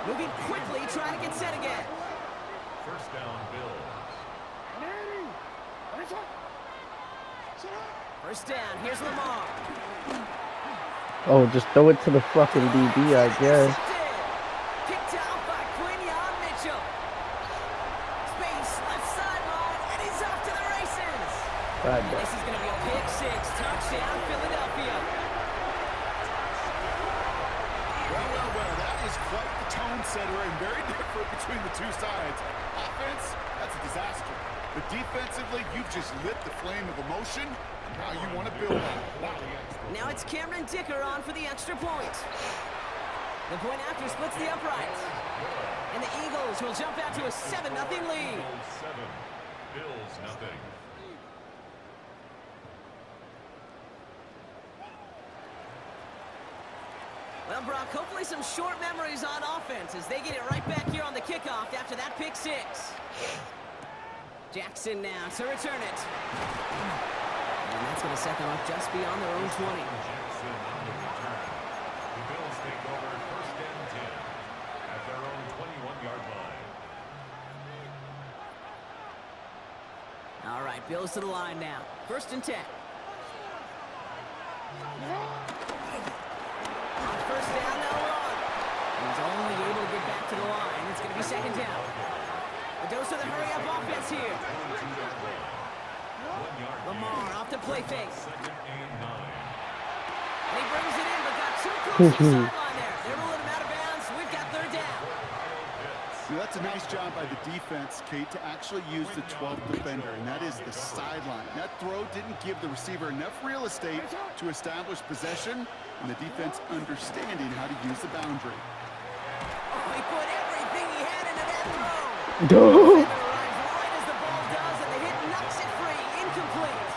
Moving quickly, trying to get set again. First down, Bills. First down, here's Lamar. Oh, just throw it to the fucking DB, I guess. Picked out by Quinion Mitchell. Space, left sideline, and he's off to the races. This is going to be a pick six, touchdown, Philadelphia. Well, that is quite the tone setter and very different between the two sides. Offense, that's a disaster. But defensively, you've just lit the flame of emotion, and now you want to build on it. Wow. Now it's Cameron Dicker on for the extra point. The point after splits the uprights. And the Eagles will jump out to a 7-0 lead. 7, Bills nothing. Well, Brock, hopefully some short memories on offense as they get it right back here on the kickoff after that pick six. Jackson now to return it. And that's going to set them up just beyond their own 20. Jackson on the return. The Bills take over first and 10 at their own 21-yard line. All right, Bills to the line now. First and 10. On first down, they'll run. He's only able to get back to the line. It's going to be second down. A dose of the hurry-up offense here. Lamar off to play fake. Second and 9. And he brings it in, but got too close to the sideline there. They're rolling him out of bounds. We've got third down. That's a nice job by the defense, Kate, to actually use the 12th defender, and that is the sideline. That throw didn't give the receiver enough real estate to establish possession, and the defense understanding how to use the boundary. Oh, he put everything he had into that throw. Duh. Arrives right as the ball does, and the hit knocks it free. Incomplete.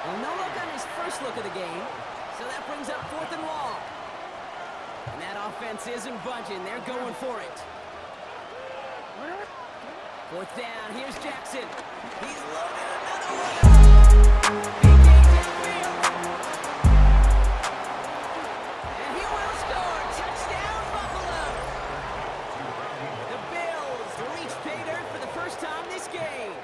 Well, no look on his first look of the game, so that brings up fourth and long. And that offense isn't budging. They're going for it. Fourth down. Here's Jackson. He's loaded another one. Big game downfield. And he will score. Touchdown, Buffalo. The Bills reach pay dirt for the first time this game.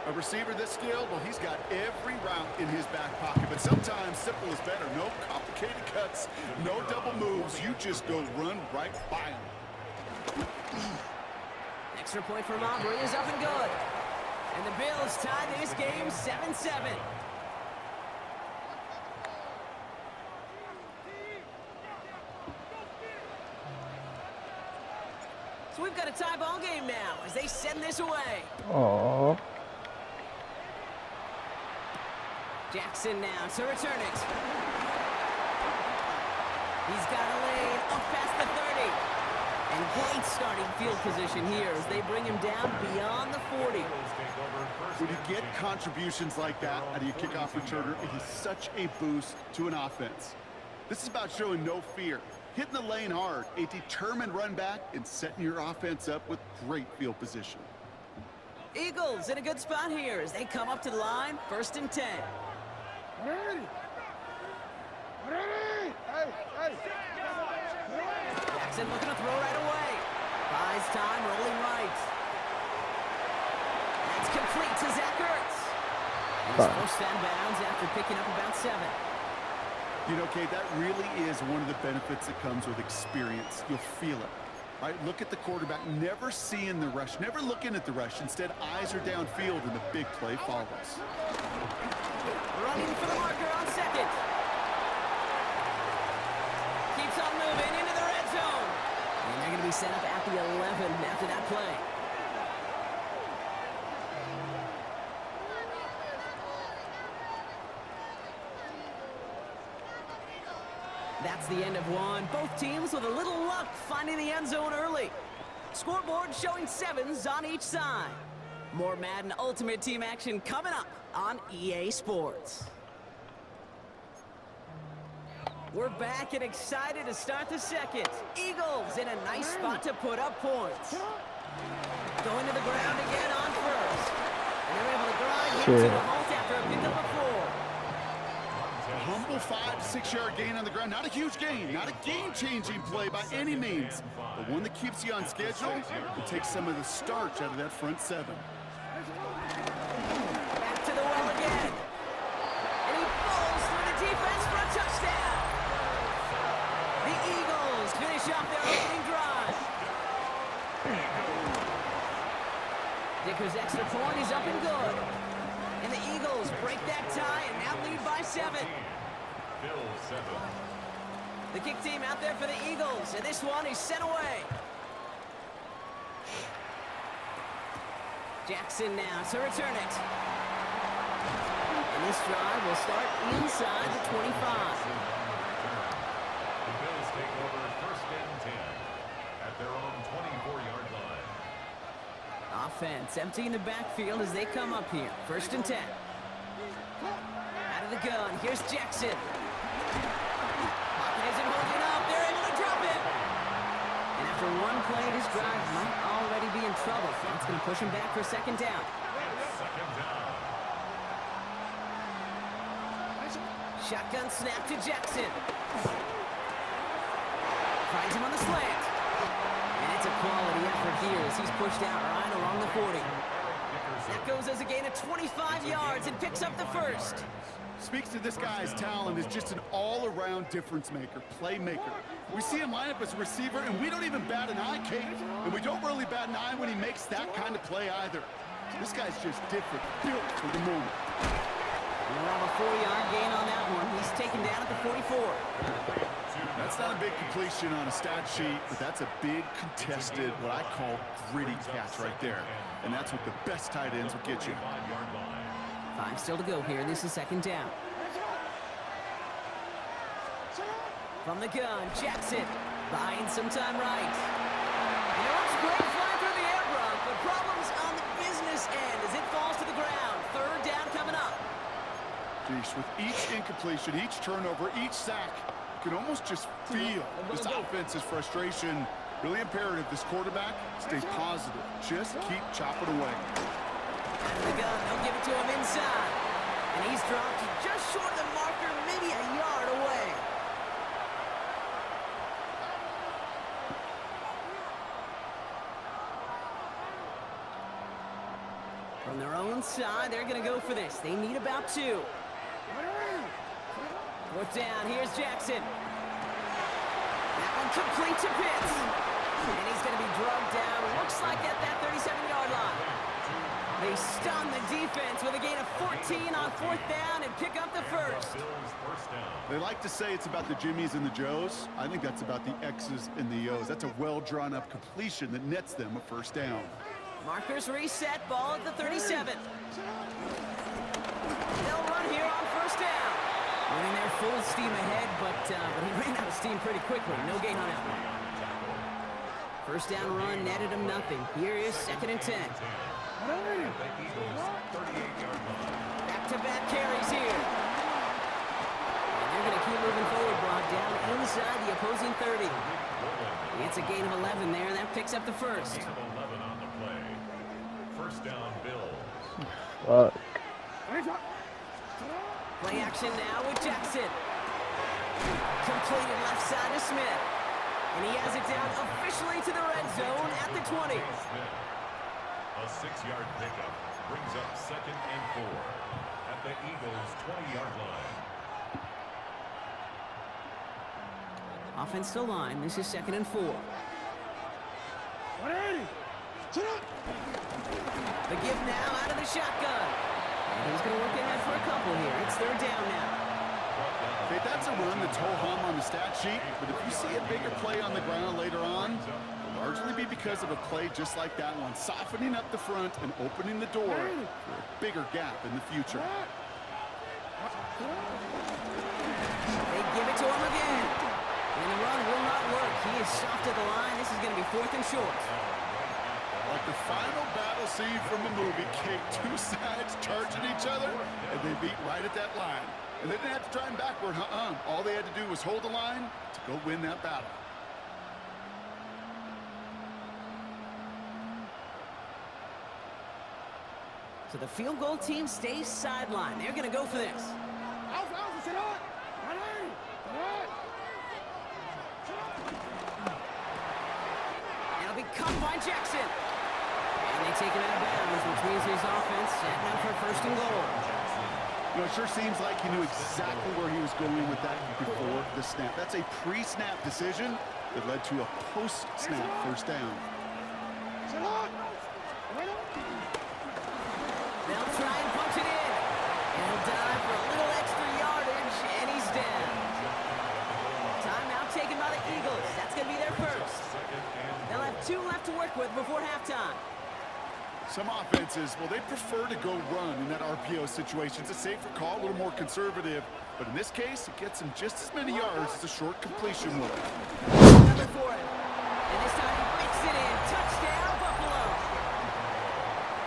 A receiver this skilled, well, he's got every route in his back pocket, but sometimes simple is better. No complicated cuts, no double moves. You just go run right by him. Extra point for Aubrey is up and good. And the Bills tie this game 7-7. So we've got a tie ball game now as they send this away. Aww. Jackson now to return it. He's got a lane up past the 30. And great starting field position here as they bring him down beyond the 40. When you get contributions like that out of your kickoff returner, it is such a boost to an offense. This is about showing no fear, hitting the lane hard, a determined run back, and setting your offense up with great field position. Eagles in a good spot here as they come up to the line, first and 10. Jackson looking to throw right away. Buys time, rolling right. That's complete to Zach Ertz. He's forced down bounds after picking up about 7. You know, Kate, that really is one of the benefits that comes with experience. You'll feel it. Right? Look at the quarterback, never seeing the rush, never looking at the rush. Instead, eyes are downfield, and the big play follows. Running for the marker on second. Keeps on moving into the red zone. And they're going to be set up at the 11 after that play. That's the end of one. Both teams with a little luck finding the end zone early. Scoreboard showing 7s on each side. More Madden Ultimate Team action coming up on EA Sports. We're back and excited to start the second. Eagles in a nice spot to put up points. Going to the ground again on first. And they're able to grind him to the halt after a pickup of 4. humble 5 to 6 yard gain on the ground. Not a huge gain, not a game-changing play by any means, but one that keeps you on schedule and takes some of the starch out of that front seven. Back to the well again. And he falls through the defense for a touchdown. The Eagles finish off their opening drive. Dicker's extra point is up and good. And the Eagles break that tie and now lead by 7. Bills 7. The kick team out there for the Eagles, and this one is sent away. Jackson now to return it. And this drive will start inside the 25. The Bills take over first and 10 at their own 24-yard line. Offense emptying the backfield as they come up here. First and 10. Out of the gun, here's Jackson. Pocket isn't holding up. They're able to drop it. And after one play, this drive might already be in trouble. That's going to push him back for second down. Second down. Shotgun snap to Jackson. Finds him on the slant. And it's a quality effort here as he's pushed out right along the 40. That goes as a gain of 25 yards and picks up the first. Speaks to this guy's talent as just an all-around difference maker, playmaker. We see him line up as a receiver, and we don't even bat an eye, Kate. And we don't really bat an eye when he makes that kind of play either. This guy's just different, built for the moment. We'll have a 4-yard gain on that one. He's taken down at the 44. That's not a big completion on a stat sheet, but that's a big contested, what I call gritty catch right there. And that's what the best tight ends will get you. 5 still to go here. This is second down. From the gun, Jackson buying some time right. And it looks great flying through the air, Brock, but problems on the business end as it falls to the ground. Third down coming up. Geez, with each incompletion, each turnover, each sack, you can almost just feel this offense's frustration. Really imperative this quarterback stays positive. Just keep chopping away. Out of the gun, they'll give it to him inside. And he's dropped just short of the marker, maybe a yard away. From their own side, they're going to go for this. They need about 2. Fourth down, here's Jackson. That one complete to Pitts. And he's going to be drugged down, looks like at that 37-yard line. They stun the defense with a gain of 14 on 4th down and pick up the first. They like to say it's about the Jimmies and the Joes. I think that's about the X's and the O's. That's a well-drawn-up completion that nets them a first down. Markers reset, ball at the 37. They'll run here on first down. Running their full steam ahead, but he ran out of steam pretty quickly. No gain on that one. First down run netted him nothing. Here is second and 10. Back-to-back carries here. And they're going to keep moving forward, Brock, down inside the opposing 30. It's a gain of 11 there, and that picks up the first. Gain of 11 on the play. First down, Bills. Fuck. Play action now with Jackson. Completed left side to Smith. And he has it down officially to the red zone at the 20. A 6-yard pickup brings up second and 4 at the Eagles' 20-yard line. Offense to line. This is second and 4. The give now out of the shotgun. And he's going to work ahead for a couple here. It's third down now. Okay, that's a run that's ho-hum on the stat sheet, but if you see a bigger play on the ground later on, it'll largely be because of a play just like that one, softening up the front and opening the door for a bigger gap in the future. They give it to him again. And the run will not work. He is soft at the line. This is going to be 4th and short. Like the final battle scene from a movie, Kate, 2 sides charging each other, and they beat right at that line. And they didn't have to try and backward, All they had to do was hold the line to go win that battle. So the field goal team stays sidelined. They're going to go for this. taken out of bounds, which means his offense setting up for first and goal. You know, it sure seems like he knew exactly where he was going with that before the snap. That's a pre-snap decision that led to a post-snap first down. They'll try and punch it in. And he'll dive for a little extra yardage, and he's down. Timeout taken by the Eagles. That's going to be their first. They'll have 2 left to work with before halftime. Some offenses, well, they prefer to go run in that RPO situation. It's a safer call, a little more conservative. But in this case, it gets him just as many yards as a short completion will. Another for him. And this time he makes it in. Touchdown, Buffalo.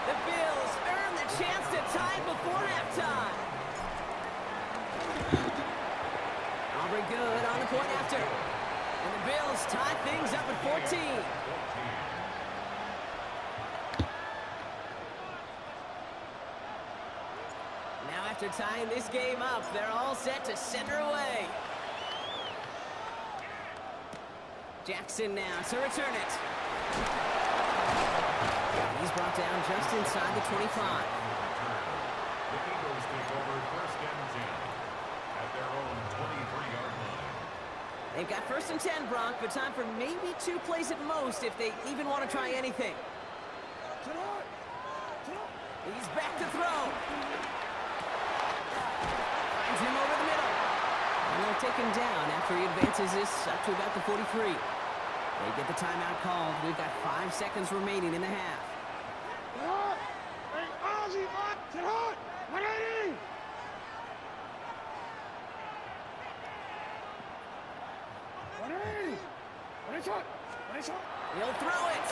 The Bills earn the chance to tie before halftime. Aubrey good on the point after. And the Bills tie things up at 14. After tying this game up, they're all set to center away. Jackson now to return it. He's brought down just inside the 25. The Eagles take over first and 10 at their own 23-yard line. They've got first and 10, Brock, but time for maybe 2 plays at most if they even want to try anything. He's back to throw. Him over the middle. And they'll take him down after he advances this up to about the 43. They get the timeout called. We've got 5 seconds remaining in the half. He'll throw it.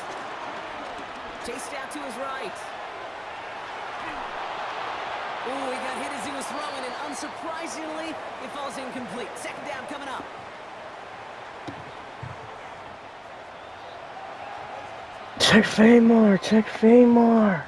Chased out to his right. Ooh, he got hit as he was throwing, and unsurprisingly, it falls incomplete. Second down coming up. Check Famor, check Famor.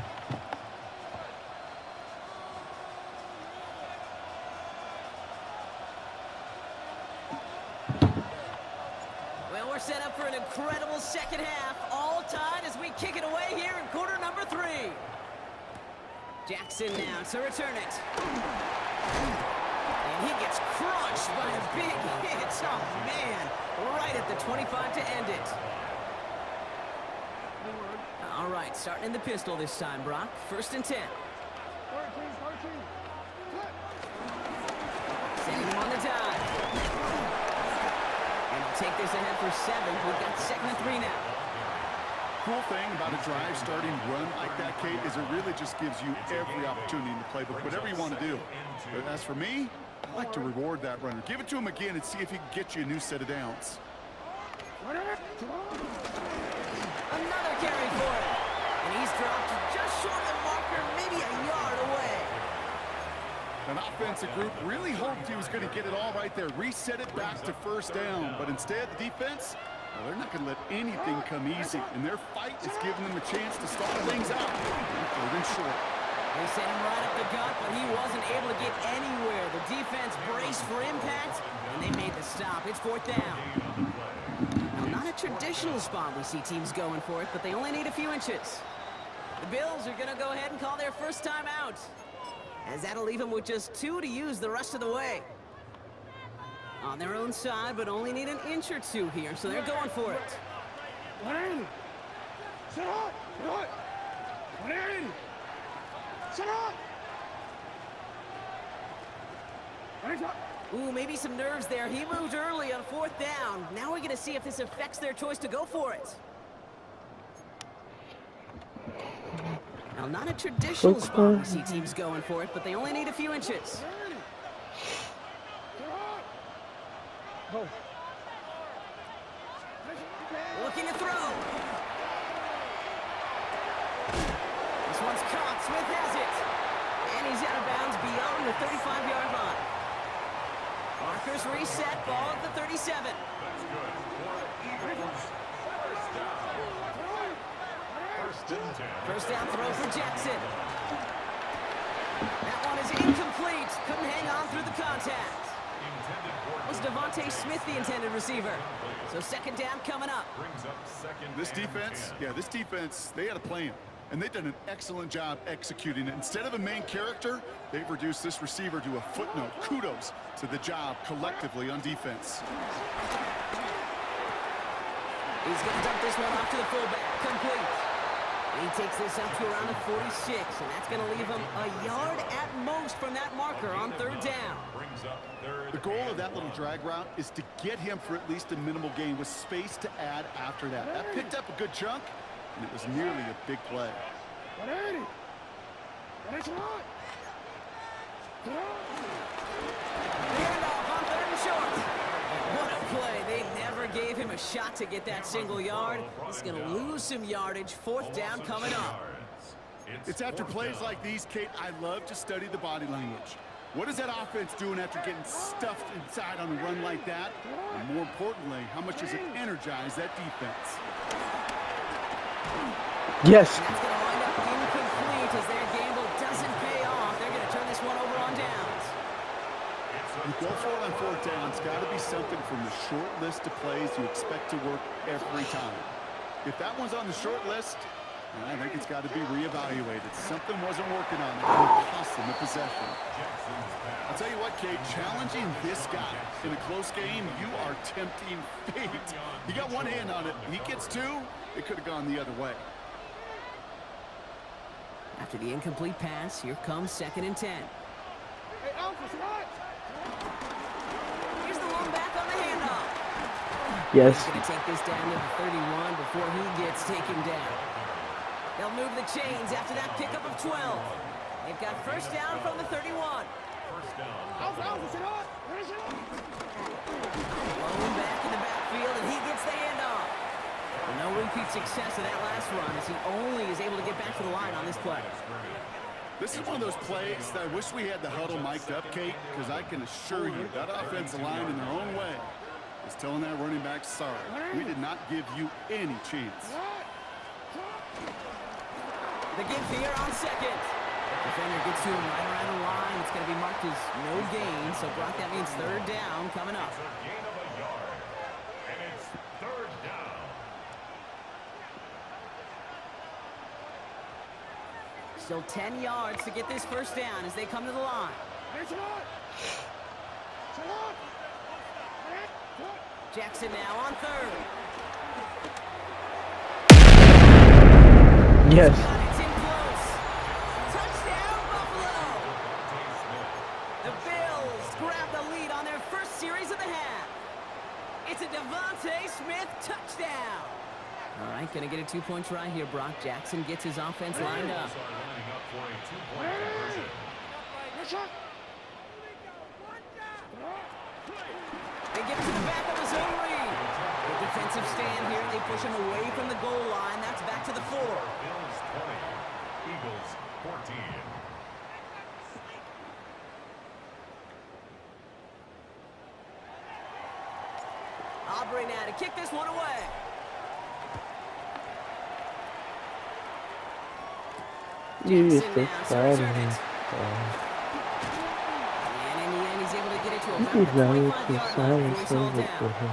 Well, we're set up for an incredible second half. All tied as we kick it away here in quarter number 3. Jackson now to return it. And he gets crushed by a big hit. Oh, man. Right at the 25 to end it. All right, starting in the pistol this time, Brock. First and 10. Sending him on the dive. And he'll take this ahead for 7. We've got second and 3 now. Cool thing about a drive starting run like that, Kate, is it really just gives you every opportunity in the playbook, whatever you want to do. But as for me, I like to reward that runner. Give it to him again and see if he can get you a new set of downs. Another carry for him. And he's dropped just short of the marker, maybe a yard away. An offensive group really hoped he was going to get it all right there, reset it back to first down. But instead, the defense, well, they're not going to let anything come easy. And their fight is giving them a chance to start things out. Third and short. They sent him right up the gut, but he wasn't able to get anywhere. The defense braced for impact, and they made the stop. It's fourth down. Now, not a traditional spot we see teams going for it, but they only need a few inches. The Bills are going to go ahead and call their first time out, as that'll leave them with just 2 to use the rest of the way. On their own side, but only need an inch or 2 here, so they're going for it. Ooh, maybe some nerves there. He moved early on fourth down. Now we're going to see if this affects their choice to go for it. Now, not a traditional spot we see teams going for it, but they only need a few inches. Looking to throw. This one's caught. Smith has it. And he's out of bounds beyond the 35-yard line. Markers reset. Ball at the 37. That's good. For Eagles. First and 10. First down throw for Jackson. That one is incomplete. Couldn't hang on through the contact. Was Devonta Smith the intended receiver? So second down coming up. Brings up second. This defense, they had a plan. And they've done an excellent job executing it. Instead of a main character, they've reduced this receiver to a footnote. Kudos to the job collectively on defense. He's going to dump this one off to the fullback. Complete. He takes this up to around the 46, and that's going to leave him a yard at most from that marker on third down. The goal of that little drag route is to get him for at least a minimal gain with space to add after that. That picked up a good chunk, and it was nearly a big play. Handoff on third and short. What a play. They never gave him a shot to get that single yard. He's going to lose some yardage. Fourth down coming up. It's after plays like these, Kate, I love to study the body language. What is that offense doing after getting stuffed inside on a run like that? And more importantly, how much does it energize that defense? Yes. That's going to wind up incomplete as their gamble doesn't pay off. They're going to turn this one over on downs. You go for it on fourth down. It's got to be something from the short list of plays you expect to work every time. If that one's on the short list, I think it's got to be reevaluated. Something wasn't working on it. It cost them the possession. I'll tell you what, Kate, challenging this guy in a close game, you are tempting fate. You got one hand on it. He gets two. It could have gone the other way. After the incomplete pass, here comes 2nd and 10. Here's the one back on the handoff. Yes. He's going to take this down to the 31 before he gets taken down. They'll move the chains after that pickup of 12. They've got first down from the 31. Blown back in the backfield, and he gets the handoff. No repeat success of that last run as he only is able to get back to the line on this play. This is one of those plays that I wish we had the huddle mic'd up, Kate, because I can assure you that offensive line in their own way is telling that running back, sorry, we did not give you any chance. The give here on 2nd. Defender gets to him right around the line. It's going to be marked as no gain. So, Brock, that means third down coming up. Gain of a yard. And it's third down. Still 10 yards to get this first down as they come to the line. Jackson now on third. Yes. It's in close. Touchdown, Buffalo. The Bills grab the lead on their first series of the half. It's a Devonta Smith touchdown. All right, going to get a 2-point try here, Brock. Jackson gets his offense lined up. They get to the back of his own lead. The defensive stand here. They push him away from the goal line. That's back to the 4. Bills 20, Eagles 14. Aubrey now to kick this one away. You Jackson the now starts fun. it. And in the end, he's able to get it to about He's the not 25-yard line silent before he's hauled over down. to him.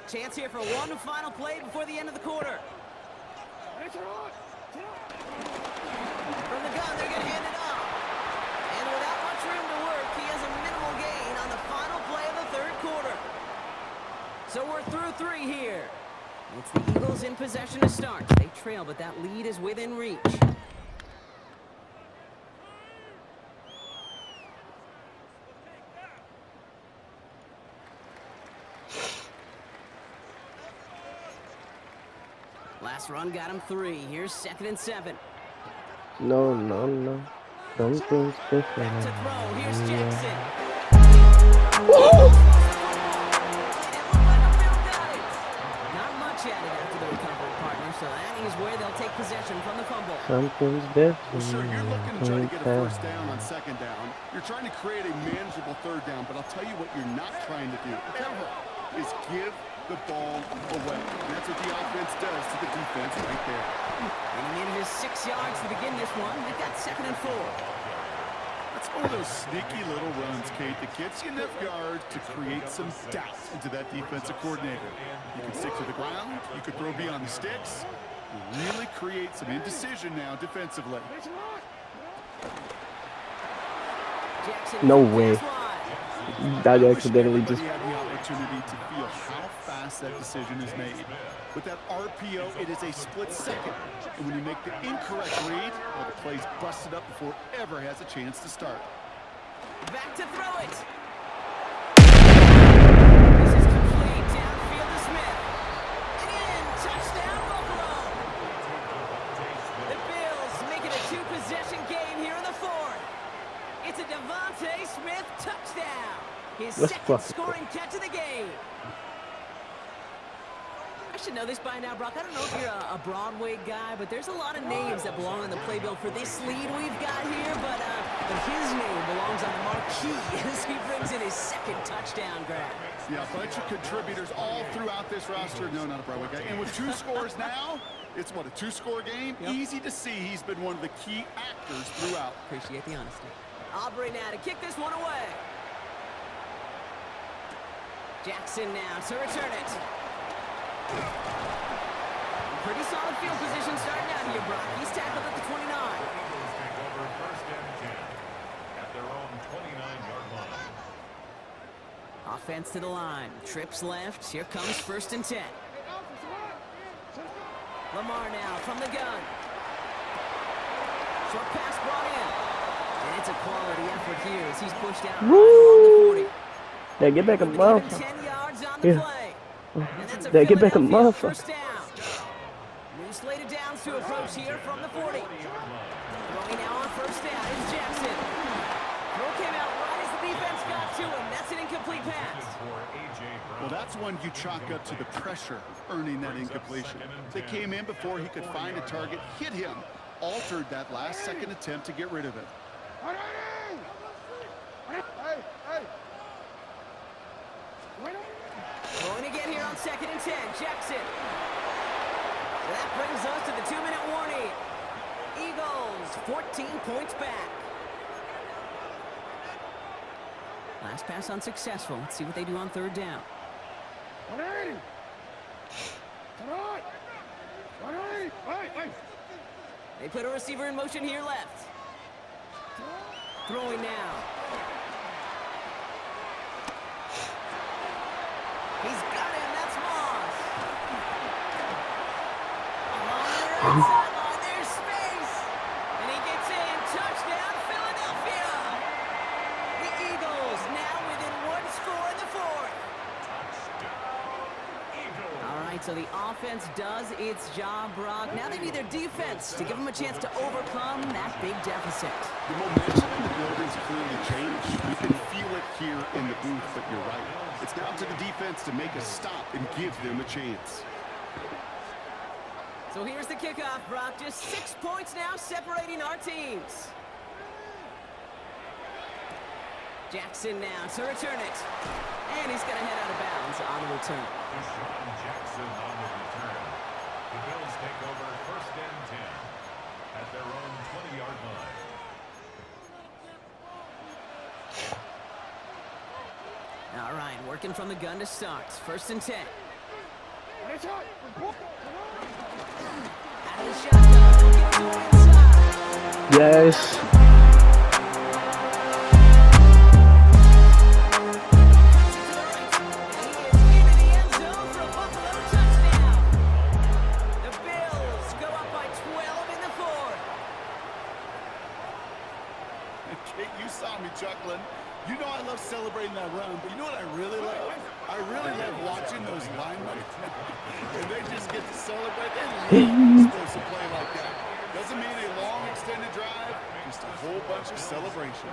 Chance here for one final play before the end of the quarter. From the gun, they're going to hand it off. And without much room to work, he has a minimal gain on the final play of the third quarter. So we're through 3 here. It's the Eagles in possession to start. They trail, but that lead is within reach. Last run got him 3. Here's 2nd and 7. No, no, no. Something's different. Back to throw. Here's Jackson. Not much added after the recovery, partner, so that is where they'll take possession from the fumble. Something's different. Well, sure, you're looking to try to get a first down on 2nd down. You're trying to create a manageable 3rd down, but I'll tell you what you're not trying to do, ever, is give the ball away. And that's what the offense does to the defense right there. And he needed his 6 yards to begin this one. They've got 2nd and 4. It's one of those sneaky little runs, Kate, that gets you enough yards to create some doubt into that defensive coordinator. You can stick to the ground. You could throw beyond the sticks. You really create some indecision now defensively. No way. That accidentally just... had the opportunity to feel how fast that decision is made. With that RPO, it is a split second. And when you make the incorrect read, well, the play's busted up before it ever has a chance to start. Back to throw it. This is complete. Downfield to Smith. And in. Touchdown, Buffalo. The Bills make it a two-possession game here in the fourth. It's a Devonta Smith touchdown. His second scoring catch of the game. I should know this by now, Brock. I don't know if you're a Broadway guy, but there's a lot of names that belong on the playbill for this lead we've got here, but his name belongs on the marquee as he brings in his second touchdown grab. Yeah, a bunch of contributors all throughout this roster. No, not a Broadway guy. And with 2 scores now, it's what, a 2-score game? Yep. Easy to see he's been one of the key actors throughout. Appreciate the honesty. Aubrey now to kick this one away. Jackson now to return it. Pretty solid field position starting out here, Brock. He's tackled at the 29. Eagles take over first and 10 at their own 29-yard line. Offense to the line. Trips left. Here comes first and 10. Lamar now from the gun. Short pass brought in. And it's a quality effort here as he's pushed out right along the 40. Yeah, get back a mouth. 10 yards on the play. Yeah, get back a mouth. First down. New slated downs to approach here from the 40. Throwing now on first down is Jackson. Throw came out right as the defense got to him. That's an incomplete pass. Well, that's one you chalk up to the pressure earning that incompletion. They came in before he could find a target, hit him, altered that last-second attempt to get rid of it. Going again here on second and 10. Jackson. So that brings us to the 2-minute warning. Eagles 14 points back. Last pass unsuccessful. Let's see what they do on third down. They put a receiver in motion here left. Throwing now. He's got him. That's Moss. Along the right sideline, there's space. And he gets in. Touchdown, Philadelphia. The Eagles now within 1 score in the fourth. All right, so the offense does its job, Brock. Now they need their defense to give them a chance to overcome that big deficit. The momentum in the building's clearly changed. You can feel it here in the booth, but you're right. It's down to the defense to make a stop and give them a chance. So here's the kickoff, Brock. Just 6 points now separating our teams. Jackson now to return it. And he's going to head out of bounds on the return. Deshaun Jackson on the return. The Bills take over first and 10 at their own 20-yard line. All right, working from the gun to start. First and 10. Out of the shotgun, looking to go inside. Yes. Chuckling. You know I love celebrating that run, but you know what I really love? I really love watching those linemen. And they just get to celebrate. They love explosive play like that. Doesn't mean a long extended drive, just a whole bunch of celebration.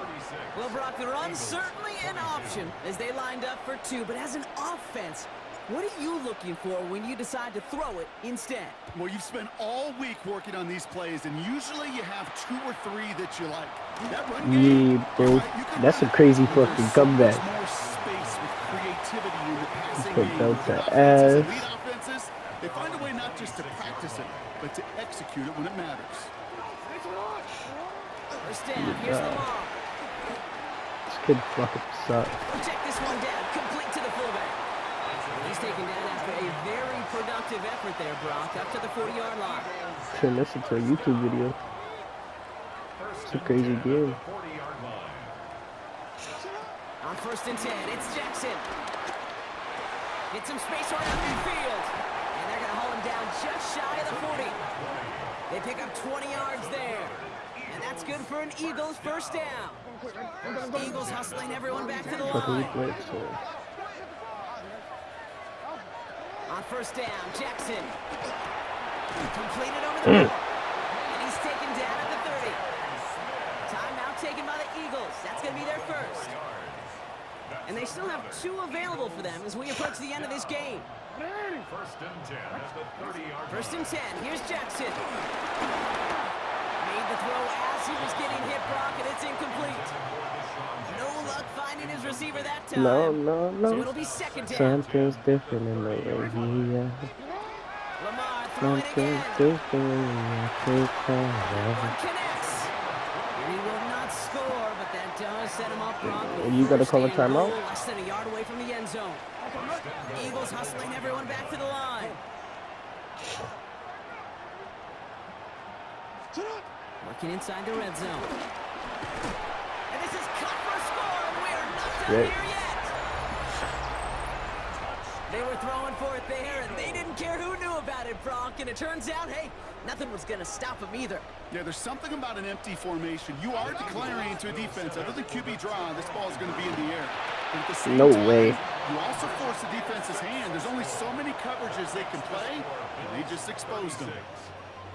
Well, Brock, the run's certainly an option as they lined up for 2, but as an offense, what are you looking for when you decide to throw it instead? Well, you've spent all week working on these plays, and usually you have 2 or 3 that you like. That run game, Yeah, bro. That's a crazy fucking comeback. More space with creativity in the passing Put game. Delta Elite F. offenses, they find a way not just to practice it, but to execute it when it matters. First down, here's Lamar. Kid fucking sucks. Check this one down, complete to the fullback. He's taken down after a very productive effort there, Brock, up to the 40-yard line. Turn this into a YouTube video. It's a crazy game. On 1st and 10, it's Jackson. Get some space around midfield. And they're going to haul him down just shy of the 40. They pick up 20 yards there. And that's good for an Eagles first down. Eagles hustling everyone back to the line. On 1st down, Jackson. Completed over the middle. And he's taken down at the 30. Timeout taken by the Eagles. That's going to be their first. And they still have 2 available for them as we approach the end of this game. 1st and 10 at the 30-yard line. 1st and 10. Here's Jackson. Made the throw as he was getting hit, Brock, and it's incomplete. No luck finding his receiver that time. No. So it'll be 2nd down. Something's different in the way he Lamar throwing Something's again. different in the One connects. And he will not score, but that does set him up, Brock. with You gotta call a 1st and goal, timeout? less than a yard away from the end zone. Eagles hustling everyone back to the line. Working inside the red zone. And this is cut for a score, and we are not done Great. here yet. They were throwing for it there, and they didn't care who knew about it, Brock. And it turns out, hey, nothing was going to stop them either. Yeah, there's something about an empty formation. You are declaring into a defense. Other than QB draw, this ball is going to be in the air. But at the same No time, way. You also force the defense's hand. There's only so many coverages they can play, and they just exposed them.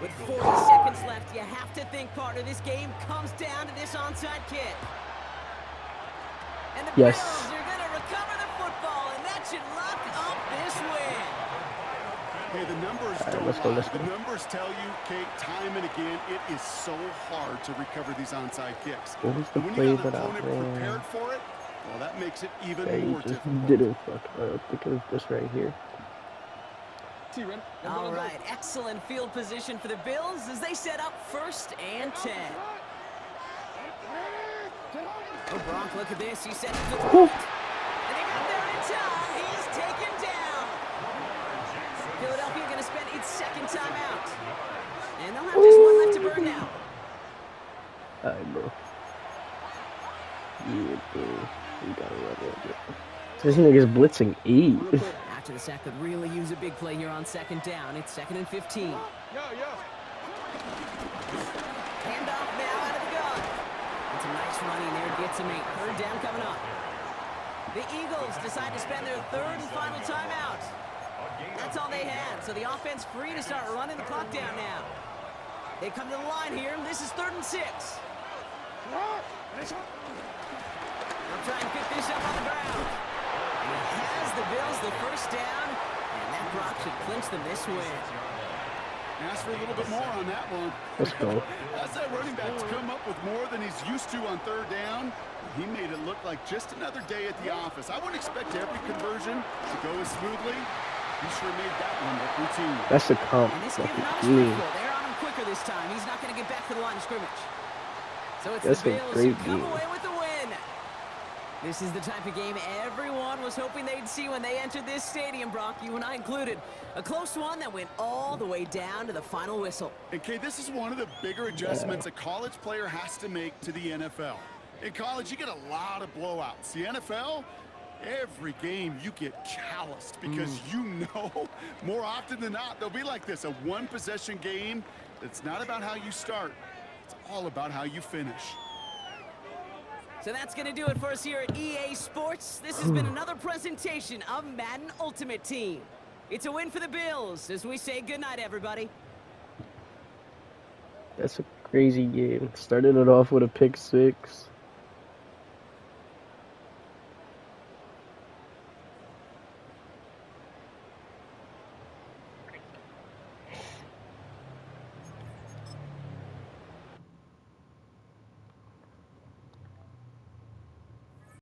With 40 seconds left, you have to think part of this game comes down to this onside kick. And the Yes. Bills are going to recover the football, and that should lock up this win. Hey, the numbers right, don't let's go, lie. let's go. The numbers tell you, Kate, time and again, it is so hard to recover these onside kicks. What was the And when play you have that an I opponent ran? prepared for it, well, that makes it even Yeah, you more just difficult. didn't fuck up. I think it was this right here. All right, excellent field position for the Bills as they set up 1st and 10. Oh, Brock, look at this. He set up the Whew. and he got there in time. He's taken down. Philadelphia going to spend its 2nd timeout. And they'll have just one left to burn now. Alright, bro. Yeah, bro. You gotta run it. This nigga's blitzing E. After the sack could really use a big play here on 2nd down. It's 2nd and 15. Handoff now out of the gun. It's a nice running there. Gets him 8. 3rd down coming up. The Eagles decide to spend their 3rd and final timeout. That's all they had. So the offense free to start running the clock down now. They come to the line here. This is 3rd and 6. They'll try and pick this up on the ground. And it has the Bills the 1st down. And that Brock should clinch them this win. Ask for a little bit more on that one. Let's go. As that running back's come up with more than he's used to on 3rd down, he made it look like just another day at the office. I wouldn't expect every conversion to go as smoothly. He sure made that one look routine. That's a comp. And this Like game not a as game. fruitful. They're on him quicker this time. He's not going to get back to the line of scrimmage. So it's That's the a Bills great who come game. away with the win. This is the type of game everyone was hoping they'd see when they entered this stadium, Brock, you and I included. A close one that went all the way down to the final whistle. And Kay, this is one of the bigger adjustments a college player has to make to the NFL. In college, you get a lot of blowouts. The NFL, every game you get calloused because you know more often than not they'll be like this, a one-possession game. It's not about how you start. It's all about how you finish. So that's going to do it for us here at EA Sports. This has been another presentation of Madden Ultimate Team. It's a win for the Bills as we say goodnight, everybody. That's a crazy game. Started it off with a pick 6.